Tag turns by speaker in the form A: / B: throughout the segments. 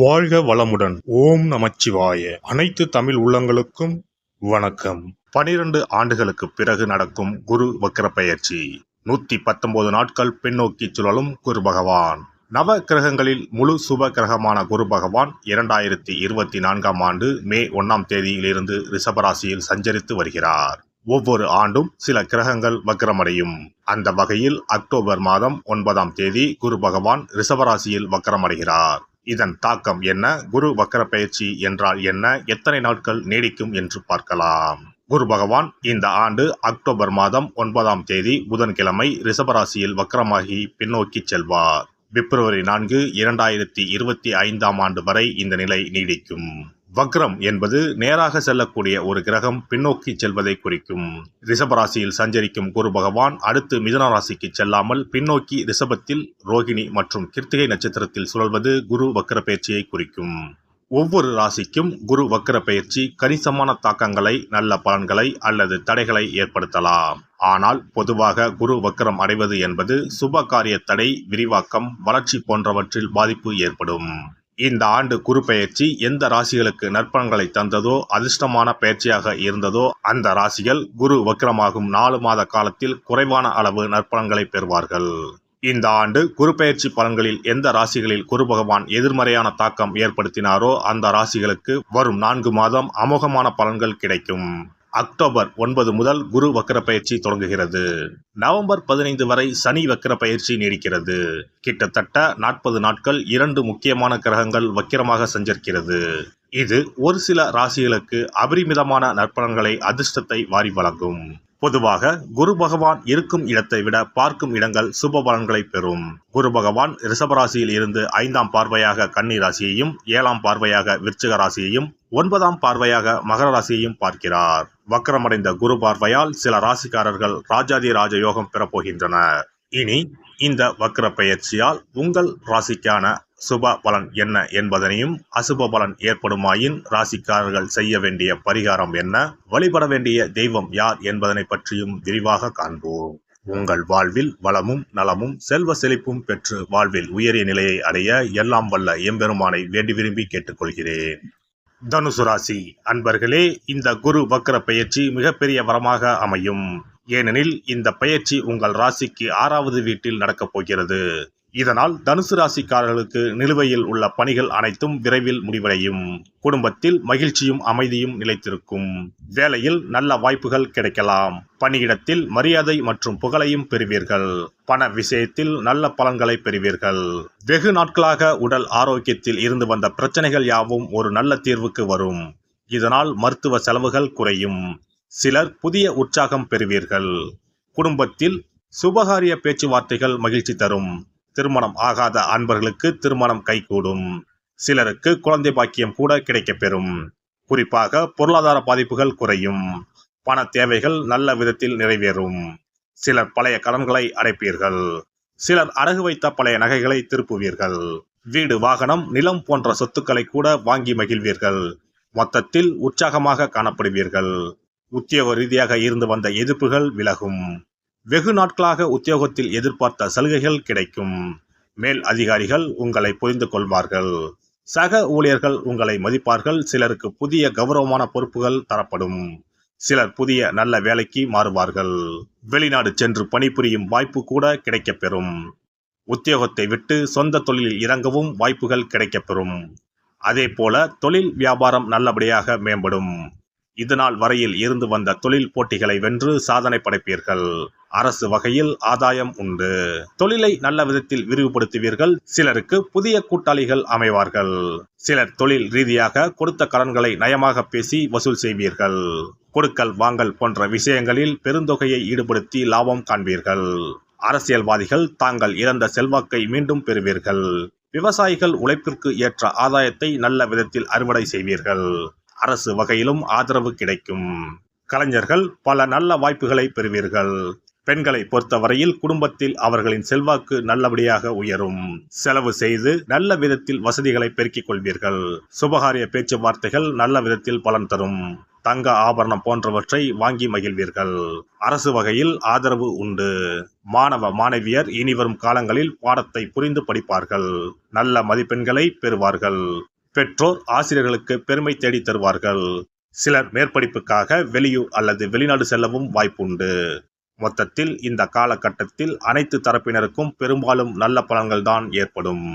A: வாழ்க வளமுடன். ஓம் நமச்சிவாய. அனைத்து தமிழ் உள்ளங்களுக்கும் வணக்கம். 12 ஆண்டுகளுக்கு பிறகு நடக்கும் குரு வக்ர பெயர்ச்சி. 119 நாட்கள் பின்னோக்கி சுழலும் குரு பகவான். நவ கிரகங்களில் முழு சுப கிரகமான குரு பகவான் 2024ஆம் ஆண்டு மே 1ஆம் தேதியிலிருந்து ரிஷபராசியில் சஞ்சரித்து வருகிறார். ஒவ்வொரு ஆண்டும் சில கிரகங்கள் வக்ரமடையும். அந்த வகையில் அக்டோபர் மாதம் 9ஆம் தேதி குரு பகவான் ரிஷபராசியில் வக்ரமடைகிறார். இதன் தாக்கம் என்ன? குரு வக்ர பெயர்ச்சி என்றால் என்ன? எத்தனை நாட்கள் நீடிக்கும் என்று பார்க்கலாம். குரு பகவான் இந்த ஆண்டு அக்டோபர் மாதம் 9ஆம் தேதி புதன்கிழமை ரிஷபராசியில் வக்ரமாகி பின்னோக்கி செல்வார். பிப்ரவரி 4, 2025ஆம் ஆண்டு வரை இந்த நிலை நீடிக்கும். வக்ரம் என்பது நேராக செல்லக்கூடிய ஒரு கிரகம் பின்னோக்கி செல்வதை குறிக்கும். ரிஷபராசியில் சஞ்சரிக்கும் குரு பகவான் அடுத்து மிதுன ராசிக்கு செல்லாமல் பின்னோக்கி ரிஷபத்தில் ரோகிணி மற்றும் கிருத்திகை நட்சத்திரத்தில் சுழல்வது குரு வக்ர பெயர்ச்சியை குறிக்கும். ஒவ்வொரு ராசிக்கும் குரு வக்ர பெயர்ச்சி கணிசமான தாக்கங்களை, நல்ல பலன்களை அல்லது தடைகளை ஏற்படுத்தலாம். ஆனால் பொதுவாக குரு வக்ரம் அடைவது என்பது சுப காரிய தடை, விரிவாக்கம், வளர்ச்சி போன்றவற்றில் பாதிப்பு ஏற்படும். இந்த ஆண்டு குரு பெயர்ச்சி எந்த ராசிகளுக்கு நற்பலன்களை தந்ததோ, அதிர்ஷ்டமான பெயர்ச்சியாக இருந்ததோ அந்த ராசிகள் குரு வக்ரமாகும் 4 மாத காலத்தில் குறைவான அளவு நற்பலன்களை பெறுவார்கள். இந்த ஆண்டு குரு பெயர்ச்சி பலன்களில் எந்த ராசிகளில் குரு பகவான் எதிர்மறையான தாக்கம் ஏற்படுத்தினாரோ அந்த ராசிகளுக்கு வரும் 4 மாதம் அமோகமான பலன்கள் கிடைக்கும். அக்டோபர் 9 முதல் குரு வக்ர பயிற்சி தொடங்குகிறது. நவம்பர் 15 வரை சனி வக்ர பயிற்சி நீடிக்கிறது. கிட்டத்தட்ட 40 நாட்கள் 2 முக்கியமான கிரகங்கள் வக்கிரமாக சஞ்சரிக்கிறது. இது ஒரு சில ராசிகளுக்கு அபரிமிதமான நற்பலன்களை, அதிர்ஷ்டத்தை வாரி வழங்கும். பொதுவாக குரு பகவான் இருக்கும் இடத்தை விட பார்க்கும் இடங்கள் சுப பலன்களை பெறும். குரு பகவான் ரிஷபராசியில் இருந்து 5ஆம் பார்வையாக கன்னி ராசியையும், 7ஆம் பார்வையாக விருச்சிக ராசியையும், 9ஆம் பார்வையாக மகர ராசியையும் பார்க்கிறார். வக்ரமடைந்த குரு பார்வையால் சில ராசிக்காரர்கள் ராஜாதி ராஜ யோகம் பெறப்போகின்றனர். இனி இந்த வக்ர பெயர்ச்சியால் உங்கள் ராசிக்கான சுப பலன் என்ன என்பதனையும், அசுப பலன் ஏற்படுமாயின் ராசிக்காரர்கள் செய்ய வேண்டிய பரிகாரம் என்ன, வழிபட வேண்டிய தெய்வம் யார் என்பதனை பற்றியும் விரிவாக காண்போம். உங்கள் வாழ்வில் வளமும் நலமும் செல்வ செழிப்பும் பெற்று வாழ்வில் உயரிய நிலையை அடைய எல்லாம் வல்ல எம்பெருமானை வேண்டி விரும்பி கேட்டுக்கொள்கிறேன். தனுசு ராசி அன்பர்களே, இந்த குரு வக்ர பெயர்ச்சி மிகப்பெரிய வரமாக அமையும். ஏனெனில் இந்த பெயர்ச்சி உங்கள் ராசிக்கு 6வது வீட்டில் நடக்கப் போகிறது. இதனால் தனுசு ராசிக்காரர்களுக்கு நிலுவையில் உள்ள பணிகள் அனைத்தும் விரைவில் முடிவடையும். குடும்பத்தில் மகிழ்ச்சியும் அமைதியும் நிலைத்திருக்கும். வேலையில் நல்ல வாய்ப்புகள் கிடைக்கலாம். பணியிடத்தில் மரியாதை மற்றும் புகழையும் பெறுவீர்கள். பண விஷயத்தில் நல்ல பலன்களை பெறுவீர்கள். வெகு நாட்களாக உடல் ஆரோக்கியத்தில் இருந்து வந்த பிரச்சனைகள் யாவும் ஒரு நல்ல தீர்வுக்கு வரும். இதனால் மருத்துவ செலவுகள் குறையும். சிலர் புதிய உற்சாகம் பெறுவீர்கள். குடும்பத்தில் சுபகாரிய பேச்சுவார்த்தைகள் மகிழ்ச்சி தரும். திருமணம் ஆகாத அன்பர்களுக்கு திருமணம் கைகூடும். சிலருக்கு குழந்தை பாக்கியம் கூட கிடைக்கப்பெறும். குறிப்பாக பொருளாதார பாதிப்புகள் குறையும். பண தேவைகள் நல்ல விதத்தில் நிறைவேறும். சிலர் பழைய கடன்களை அடைப்பீர்கள். சிலர் அடகு வைத்த பழைய நகைகளை திருப்புவீர்கள். வீடு, வாகனம், நிலம் போன்ற சொத்துக்களை கூட வாங்கி மகிழ்வீர்கள். மொத்தத்தில் உற்சாகமாக காணப்படுவீர்கள். உத்தியோக ரீதியாக இருந்து வந்த எதிர்ப்புகள் விலகும். வெகு நாட்களாக உத்தியோகத்தில் எதிர்பார்த்த சலுகைகள் கிடைக்கும். மேல் அதிகாரிகள் உங்களை புரிந்து கொள்வார்கள். சக ஊழியர்கள் உங்களை மதிப்பார்கள். சிலருக்கு புதிய கௌரவமான பொறுப்புகள் தரப்படும். சிலர் புதிய நல்ல வேலைக்கு மாறுவார்கள். வெளிநாடு சென்று பணிபுரியும் வாய்ப்பு கூட கிடைக்கப்பெறும். உத்தியோகத்தை விட்டு சொந்த தொழிலில் இறங்கவும் வாய்ப்புகள் கிடைக்கப்பெறும். அதே போல தொழில் வியாபாரம் நல்லபடியாக மேம்படும். இதனால் வரையில் இருந்து வந்த தொழில் போட்டிகளை வென்று சாதனை படைப்பீர்கள். அரசு வகையில் ஆதாயம் உண்டு. தொழிலை நல்ல விதத்தில் விரிவுபடுத்துவீர்கள். சிலருக்கு புதிய கூட்டாளிகள் அமைவார்கள். சிலர் தொழில் ரீதியாக கொடுத்த கடன்களை நயமாக பேசி வசூல் செய்வீர்கள். கொடுக்கல் வாங்கல் போன்ற விஷயங்களில் பெருந்தொகையை ஈடுபடுத்தி லாபம் காண்பீர்கள். அரசியல்வாதிகள் தாங்கள் இழந்த செல்வாக்கை மீண்டும் பெறுவீர்கள். விவசாயிகள் உழைப்பிற்கு ஏற்ற ஆதாயத்தை நல்ல விதத்தில் அறுவடை செய்வீர்கள். அரசு வகையிலும் ஆதரவு கிடைக்கும். கலைஞர்கள் பல நல்ல வாய்ப்புகளை பெறுவீர்கள். பெண்களை பொறுத்தவரையில் குடும்பத்தில் அவர்களின் செல்வாக்கு நல்லபடியாக உயரும். செலவு செய்து நல்ல விதத்தில் வசதிகளை பெருக்கிக் கொள்வீர்கள். சுபகாரிய பேச்சுவார்த்தைகள் நல்ல விதத்தில் பலன் தரும். தங்க ஆபரணம் போன்றவற்றை வாங்கி மகிழ்வீர்கள். அரசு வகையில் ஆதரவு உண்டு. மாணவ மாணவியர் இனிவரும் காலங்களில் பாடத்தை புரிந்து படிப்பார்கள். நல்ல மதிப்பெண்களை பெறுவார்கள். பெற்றோர் ஆசிரியர்களுக்கு பெருமை தேடி தருவார்கள். சிலர் மேற்படிப்புக்காக வெளியூர் அல்லது வெளிநாடு செல்லவும் வாய்ப்புண்டு. மொத்தத்தில் இந்த காலகட்டத்தில் அனைத்து தரப்பினருக்கும் பெரும்பாலும் நல்ல பலன்கள் தான் ஏற்படும்.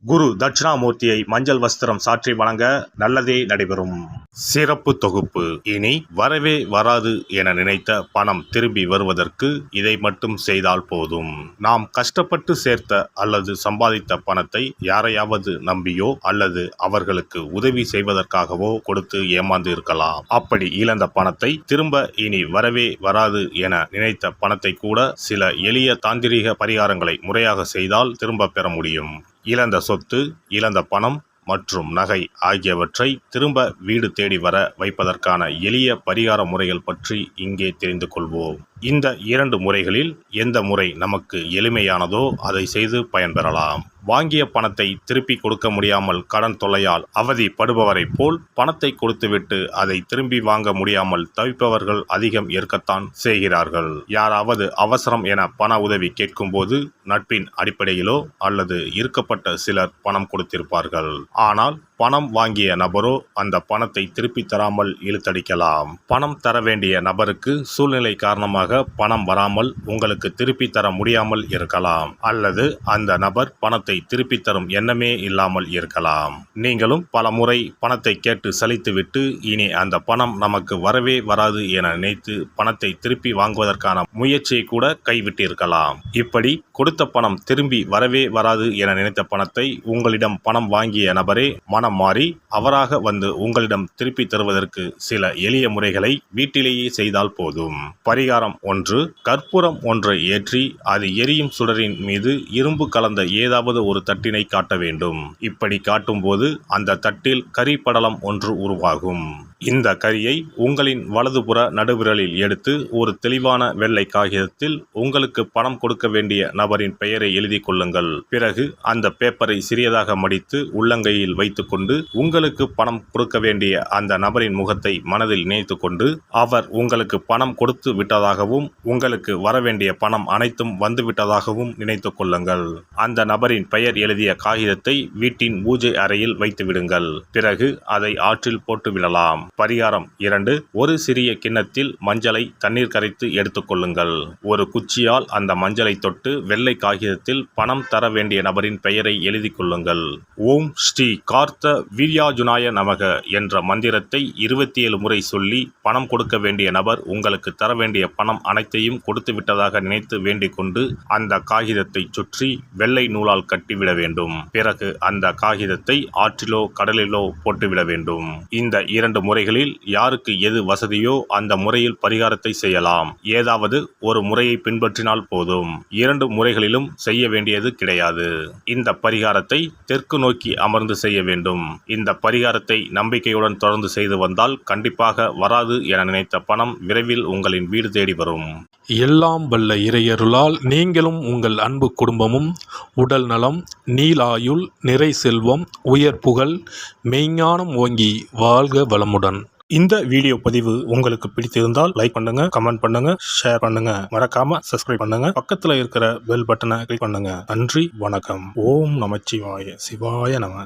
A: குரு தட்சிணாமூர்த்தியை மஞ்சள் வஸ்திரம் சாற்றி வணங்க நல்லதே நடைபெறும். சிறப்பு தொகுப்பு. இனி வரவே வராது என நினைத்த பணம் திரும்பி வருவதற்கு இதை மட்டும் செய்தால் போதும். நாம் கஷ்டப்பட்டு சேர்த்த அல்லது சம்பாதித்த பணத்தை யாரையாவது நம்பியோ அல்லது அவர்களுக்கு உதவி செய்வதற்காகவோ கொடுத்து ஏமாந்து இருக்கலாம். அப்படி இழந்த பணத்தை திரும்ப இனி வரவே வராது என நினைத்த பணத்தை கூட சில எளிய தாந்திரீக பரிகாரங்களை முறையாக செய்தால் திரும்ப பெற முடியும். இழந்த சொத்து, இழந்த பணம் மற்றும் நகை ஆகியவற்றை திரும்ப வீடு தேடி வர வைப்பதற்கான எளிய பரிகார முறைகள் பற்றி இங்கே தெரிந்து கொள்வோம். இந்த 2 முறைகளில் எந்த முறை நமக்கு எளிமையானதோ அதை செய்து பயன்பெறலாம். வாங்கிய பணத்தை திருப்பி கொடுக்க முடியாமல் கடன் தொல்லையால் அவதிப்படுபவரை போல் பணத்தை கொடுத்துவிட்டு அதை திரும்பி வாங்க முடியாமல் தவிப்பவர்கள் அதிகம் இருக்கத்தான் செய்கிறார்கள். யாராவது அவசரம் என பண உதவி கேட்கும்போது நட்பின் அடிப்படையிலோ அல்லது இருக்கப்பட்ட சிலர் பணம் கொடுத்திருப்பார்கள். ஆனால் பணம் வாங்கிய நபரோ அந்த பணத்தை திருப்பி தராமல் இழுத்தடிக்கலாம். பணம் தர வேண்டிய நபருக்கு சூழ்நிலை காரணமாக பணம் வராமல் உங்களுக்கு திருப்பி தர முடியாமல் இருக்கலாம். அல்லது அந்த நபர் பணத்தை திருப்பி தரும் எண்ணமே இல்லாமல் இருக்கலாம். நீங்களும் பல முறை பணத்தை கேட்டு சலித்துவிட்டு இனி அந்த பணம் நமக்கு வரவே வராது என நினைத்து பணத்தை திருப்பி வாங்குவதற்கான முயற்சியை கூட கைவிட்டிருக்கலாம். இப்படி கொடுத்த பணம் திரும்பி வரவே வராது என நினைத்த பணத்தை உங்களிடம் பணம் வாங்கிய நபரே மனம் மாறி அவராக வந்து உங்களிடம் திருப்பி தருவதற்கு சில எளிய முறைகளை வீட்டிலேயே செய்தால் போதும். பரிகாரம் 1. கற்பூரம் ஒன்றை ஏற்றி அது எரியும் சுடரின் மீது இரும்பு கலந்த ஏதாவது ஒரு தட்டினை காட்ட வேண்டும். இப்படி காட்டும் போது அந்த தட்டில் கரி படலம் ஒன்று உருவாகும். இந்த கரியை உங்களின் வலதுபுற நடுவிரலில் எடுத்து ஒரு தெளிவான வெள்ளை காகிதத்தில் உங்களுக்கு பணம் கொடுக்க வேண்டிய நபரின் பெயரை எழுதி கொள்ளுங்கள். பிறகு அந்த பேப்பரை சிறியதாக மடித்து உள்ளங்கையில் வைத்துக்கொண்டு உங்களுக்கு பணம் கொடுக்க வேண்டிய அந்த நபரின் முகத்தை மனதில் நினைத்து கொண்டு அவர் உங்களுக்கு பணம் கொடுத்து விட்டதாகவும் உங்களுக்கு வரவேண்டிய பணம் அனைத்தும் வந்துவிட்டதாகவும் நினைத்து கொள்ளுங்கள். அந்த நபரின் பெயர் எழுதிய காகிதத்தை வீட்டின் பூஜை அறையில் வைத்து விடுங்கள். பிறகு அதை ஆற்றில் போட்டு விடலாம். பரிகாரம் 2. ஒரு சிறிய கிண்ணத்தில் மஞ்சளை தண்ணீர் கரைத்து எடுத்துக்கொள்ளுங்கள். ஒரு குச்சியால் அந்த மஞ்சளை தொட்டு வெள்ளை காகிதத்தில் பணம் தர வேண்டிய நபரின் பெயரை எழுதி கொள்ளுங்கள். ஓம் ஸ்ரீ கார்த்த வீர்யாஜுனாய நமக என்ற மந்திரத்தை 27 முறை சொல்லி பணம் கொடுக்க வேண்டிய நபர் உங்களுக்கு தர வேண்டிய பணம் அனைத்தையும் கொடுத்து விட்டதாக நினைத்து வேண்டிக் கொண்டு அந்த காகிதத்தை சுற்றி வெள்ளை நூலால் கட்டிவிட வேண்டும். பிறகு அந்த காகிதத்தை ஆற்றிலோ கடலிலோ போட்டுவிட வேண்டும். இந்த 2 முறைகளில் யாருக்கு எது வசதியோ அந்த முறையில் பரிகாரத்தை செய்யலாம். ஏதாவது ஒரு முறையை பின்பற்றினால் போதும். 2 முறைகளிலும் செய்ய வேண்டியது கிடையாது. இந்த பரிகாரத்தை தெற்கு நோக்கி அமர்ந்து செய்ய வேண்டும். இந்த பரிகாரத்தை நம்பிக்கையுடன் தொடர்ந்து செய்து வந்தால் கண்டிப்பாக வராது என நினைத்த பணம் விரைவில் உங்களின் வீடு தேடி வரும்.
B: எல்லாம் வல்ல இறையருளால் நீங்களும் உங்கள் அன்பு குடும்பமும் உடல் நலம், நீலாயுள், நிறை செல்வம், உயர் புகழ், மெய்ஞானம் ஓங்கி வாழ்க வளமுடன்.
A: இந்த வீடியோ பதிவு உங்களுக்கு பிடித்திருந்தால் லைக் பண்ணுங்க, கமெண்ட் பண்ணுங்க, ஷேர் பண்ணுங்க. மறக்காம சப்ஸ்கிரைப் பண்ணுங்க. பக்கத்துல இருக்கிற பெல் பட்டனை கிளிக் பண்ணுங்க. நன்றி, வணக்கம். ஓம் நமச்சிவாய. சிவாய நம.